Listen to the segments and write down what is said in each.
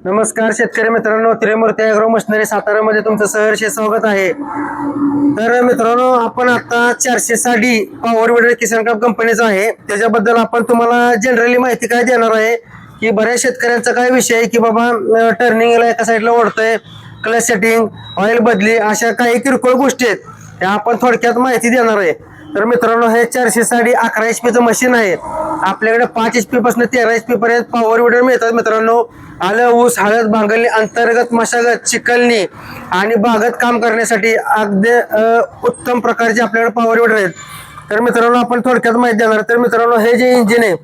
नमस्कार शेतकरी मित्रांनो, त्रिमूर्ती ॲग्रो मशिनरी सातारामध्ये तुमचं सहर्ष स्वागत आहे. तर मित्रांनो, आपण आता 460D पॉवर विडर किसान क्राफ्ट कंपनीचा आहे. त्याच्याबद्दल आपण तुम्हाला जनरली माहिती काय देणार आहे की बऱ्याच शेतकऱ्यांचा काय विषय आहे की बाबा टर्निंगला एका साईडला ओढतंय, क्लच सेटिंग, ऑइल बदली, अशा काही किरकोळ गोष्टी आहेत त्या आपण थोडक्यात माहिती देणार आहे. तर मित्रांनो, हे 460D 11 HP मशीन आहे. आपल्याकडे 5 HP पासून 13 HP पर्यंत पॉवर विडर मिळतात मित्रांनो. आलं, ऊस, हळद, भांगलणी, अंतर्गत मशागत, चिखलणी आणि बागत काम करण्यासाठी अगदी उत्तम प्रकारचे आपल्याकडे पॉवर विडर आहेत. तर मित्रांनो, आपण थोडक्यात माहिती देणार. तर मित्रांनो, हे जे इंजिन आहे,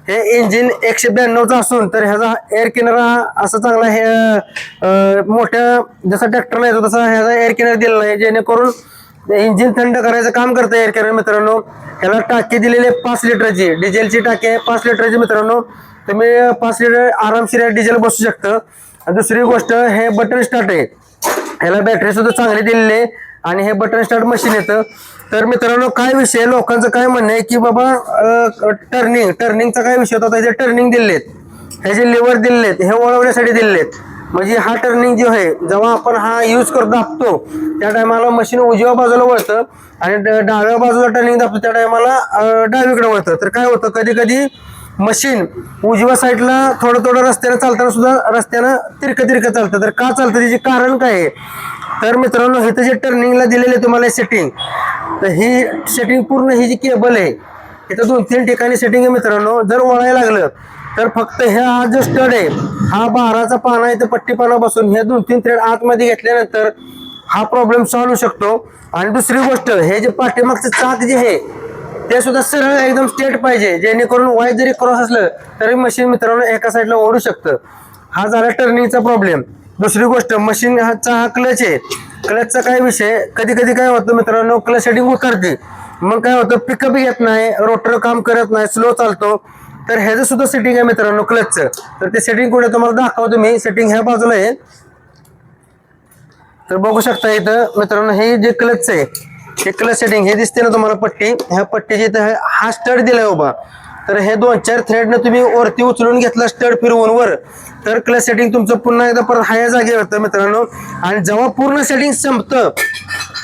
हे इंजिन 192चं असून तर ह्याचा एअर किनर असं चांगला हे मोठ्या जसा ट्रॅक्टरला येतो तसा ह्याचा एअर किनर दिलेला आहे, जेणेकरून इंजिन थंड करायचं काम करतं एअर किनर मित्रांनो. ह्याला टाकी दिलेली आहे 5 लिटरची, डिझेलची टाकी आहे 5 लिटरची मित्रांनो. तुम्ही 5 लिटर आरामशीर डिझेल बसू शकतं. दुसरी गोष्ट, हे बटन स्टार्ट आहे, ह्याला बॅटरी सुद्धा चांगली दिलेली आहे आणि हे बटन स्टार्ट मशीन येतं. तर मित्रांनो, काय विषय लोकांचं काय म्हणणं आहे की बाबा टर्निंगचा काय विषय होता, त्याचे टर्निंग दिलेत, ह्याचे लिव्हर दिलेत, हे वळवण्यासाठी दिलेत. म्हणजे हा टर्निंग जो आहे, जेव्हा आपण हा यूज करतो दाबतो त्या टायमाला मशीन उजव्या बाजूला वळतं आणि डाव्या बाजूला टर्निंग दाबतो त्या टायमाला डावीकडे वळतं. तर काय होतं, कधी कधी मशीन उजव्या साईडला थोडं थोडं रस्त्यानं चालताना सुद्धा रस्त्यानं तिरकं चालतं. तर का चालतं, त्याचे कारण काय आहे? तर मित्रांनो, हे जे टर्निंगला दिलेले तुम्हाला सेटिंग, तर ही सेटिंग पूर्ण ही जी केबल आहे इथं 2-3 ठिकाणी सेटिंग आहे मित्रांनो. जर वळायला लागलं तर फक्त हा जो स्टड आहे, हा 12चा पाना इथं पट्टी पाना बसून हे 2-3 थ्रेड आतमध्ये घेतल्यानंतर हा प्रॉब्लेम सॉल्व्ह होऊ शकतो. आणि दुसरी गोष्ट, हे जे पाठीमागचं चाक जे आहे ते सुद्धा सरळ एकदम स्ट्रेट पाहिजे, जेणेकरून वाय जरी क्रॉस असलं तरी मशीन मित्रांनो एका साईडला ओढू शकतं. हा झाला टर्निंगचा प्रॉब्लेम. दुसरी गोष्ट, मशीन हा क्लच आहे. क्लचचा काय विषय, कधी कधी काय होतं मित्रांनो, क्लच सेटिंग उतरते, मग काय होतं, पिकअप येत नाही, रोटर काम करत नाही, स्लो चालतो. तर ह्याचं सुद्धा सेटिंग आहे मित्रांनो क्लचचं. तर ते सेटिंग कुठे तुम्हाला दाखवतो मी. सेटिंग ह्या बाजूला आहे, तर बघू शकता इथं मित्रांनो. हे जे क्लच आहे, हे क्लच सेटिंग हे दिसते ना तुम्हाला पट्टी, ह्या पट्टीची इथं हा स्टड दिलाय उभा. तर हे 2-4 थ्रेडनं तुम्ही वरती उचलून घेतला स्टड फिरवून वर, तर क्लच सेटिंग तुमचं पुन्हा एकदा परत हाया जागी होतं मित्रांनो. आणि जेव्हा पूर्ण सेटिंग संपतं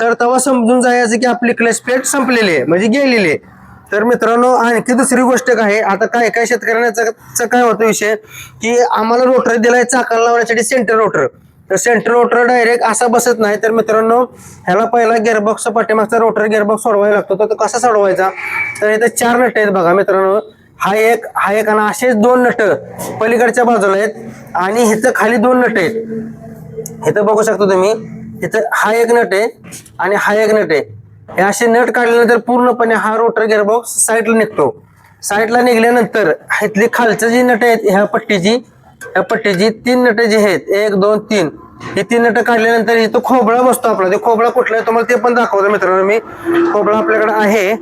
तर तेव्हा समजून जायचं की आपली क्लच प्लेट संपलेली आहे, म्हणजे गेलेली आहे. तर मित्रांनो, आणखी दुसरी गोष्ट काय आहे, आता काय शेतकऱ्यांचा काय होतं विषय की आम्हाला रोटर दिलाय चाकाला लावण्यासाठी सेंटर रोटर. तर सेंटर रोटर डायरेक्ट असा बसत नाही. तर मित्रांनो, ह्याला पहिला गिअरबॉक्सचा पाठीमागचा रोटर गिअरबॉक्स सोडवायला लागतो. तर तो कसा सोडवायचा, तर इथं 4 नट आहेत बघा मित्रांनो. हा एक आणि असेच 2 नट पलीकडच्या बाजूला आहेत आणि ह्याचं खाली 2 नट आहेत. इथं बघू शकता तुम्ही, इथं हा एक नट आहे आणि हा एक नट आहे. हे असे नट काढल्यानंतर पूर्णपणे हा रोटर गिअरबॉक्स साईडला निघतो. साईडला निघाल्यानंतर इथली खालचं जी नट आहेत ह्या पट्टीची 3 नट जी आहेत, 1 2 3, हे 3 नट काढल्यानंतर इथं खोबळा बसतो आपला. ते खोबळा कुठला आहे तुम्हाला ते पण दाखवतो मित्रांनो मी. खोबळा आपल्याकडे आहे,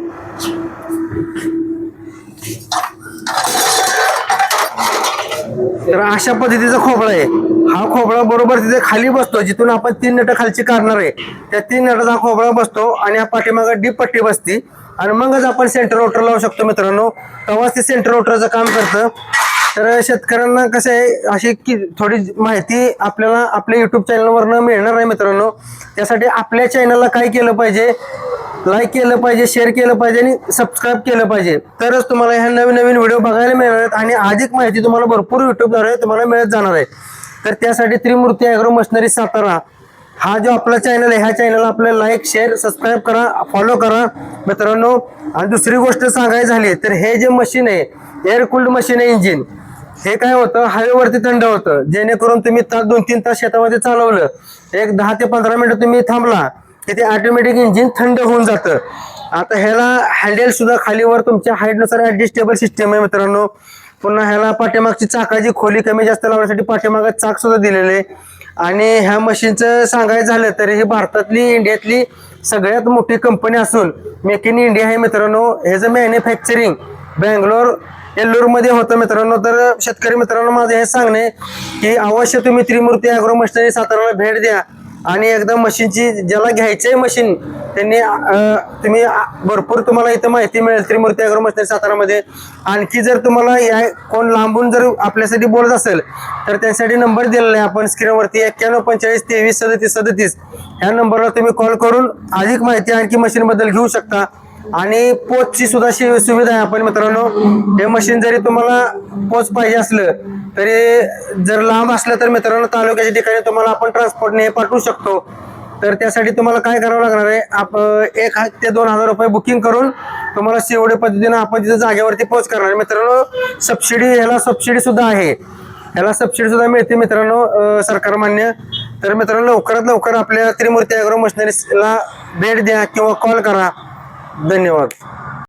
तर अशा पद्धतीचा खोबळा आहे. हा खोबळा बरोबर तिथे खाली बसतो, जिथून आपण 3 नट खालची काढणार आहे त्या 3 नटाचा खोबळा बसतो आणि या पाठीमागे डीप पट्टी बसती आणि मगच आपण सेंटर रोटर लावू शकतो मित्रांनो. तेव्हाच ते सेंटर रोटरचं काम करतं. तर शेतकऱ्यांना कसं आहे, अशी की थोडी माहिती आपल्याला आपल्या युट्यूब चॅनलवरनं मिळणार आहे मित्रांनो. त्यासाठी आपल्या चॅनलला काय केलं पाहिजे, लाईक केलं पाहिजे, शेअर केलं पाहिजे आणि सबस्क्राईब केलं पाहिजे. तरच तुम्हाला ह्या नवीन नवीन व्हिडिओ बघायला मिळणार आहेत आणि अधिक माहिती तुम्हाला भरपूर युट्यूबद्वारे तुम्हाला मिळत जाणार आहे. तर त्यासाठी त्रिमूर्ती ॲग्रो मशिनरी सातारा हा जो आपला चॅनल आहे, ह्या चॅनलला आपल्याला लाईक शेअर सबस्क्राईब करा, फॉलो करा मित्रांनो. आणि दुसरी गोष्ट सांगायची झाली तर हे जे मशीन आहे, एअर कूल्ड मशीन आहे इंजिन, हे काय होतं, हवेवरती थंड होतं. जेणेकरून तुम्ही 2-3 तास शेतामध्ये चालवलं, एक 10 ते 15 मिनिटं तुम्ही थांबला की ते ऑटोमॅटिक इंजिन थंड होऊन जातं. आता ह्याला हँडल सुद्धा खालीवर तुमच्या हाईटनुसार ऍडजस्टेबल सिस्टम आहे मित्रांनो. पुन्हा ह्याला पाठीमागची चाकाची खोली कमी जास्त लावण्यासाठी पाठीमागं चाक सुद्धा दिलेले. आणि ह्या मशीनचं सांगायचं झालं तर ही भारतातली इंडियातली सगळ्यात मोठी कंपनी असून मेक इन इंडिया आहे मित्रांनो. ह्याचं मॅन्युफॅक्चरिंग बेंगलोर मध्ये होतं मित्रांनो. तर शेतकरी मित्रांनो, माझं हे सांगणे की अवश्य तुम्ही त्रिमूर्ती ॲग्रो मशिनरी साताराला भेट द्या आणि एकदा मशीनची ज्याला घ्यायची आहे मशीन त्यांनी तुम्ही भरपूर तुम्हाला इथं माहिती मिळेल त्रिमूर्ती ॲग्रो मशिनरी सातारामध्ये. आणखी जर तुम्हाला या कोण लांबून जर आपल्यासाठी बोलत असेल तर त्यासाठी नंबर दिलेला आहे आपण स्क्रीनवरती 9145233737 ह्या नंबरला तुम्ही कॉल करून अधिक माहिती आणखी मशीनबद्दल घेऊ शकता. आणि पोचची सुद्धा सुविधा आहे आपण मित्रांनो. हे मशीन जरी तुम्हाला पोच पाहिजे असलं तरी जर लांब असलं तर मित्रांनो तालुक्याच्या ठिकाणी तुम्हाला आपण ट्रान्सपोर्टने पाठवू शकतो. तर त्यासाठी तुम्हाला काय करावं लागणार आहे 1 ते 2,000 रुपये बुकिंग करून तुम्हाला सीओडी पद्धतीने आपण तिथे जागेवरती पोच करणार आहे मित्रांनो. ह्याला सबसिडी सुद्धा आहे, ह्याला सबसिडी सुद्धा मिळते मित्रांनो सरकार मान्य. तर मित्रांनो लवकरात लवकर आपल्या त्रिमूर्ती ॲग्रो मशिनरीला भेट द्या किंवा कॉल करा. धन्यवाद.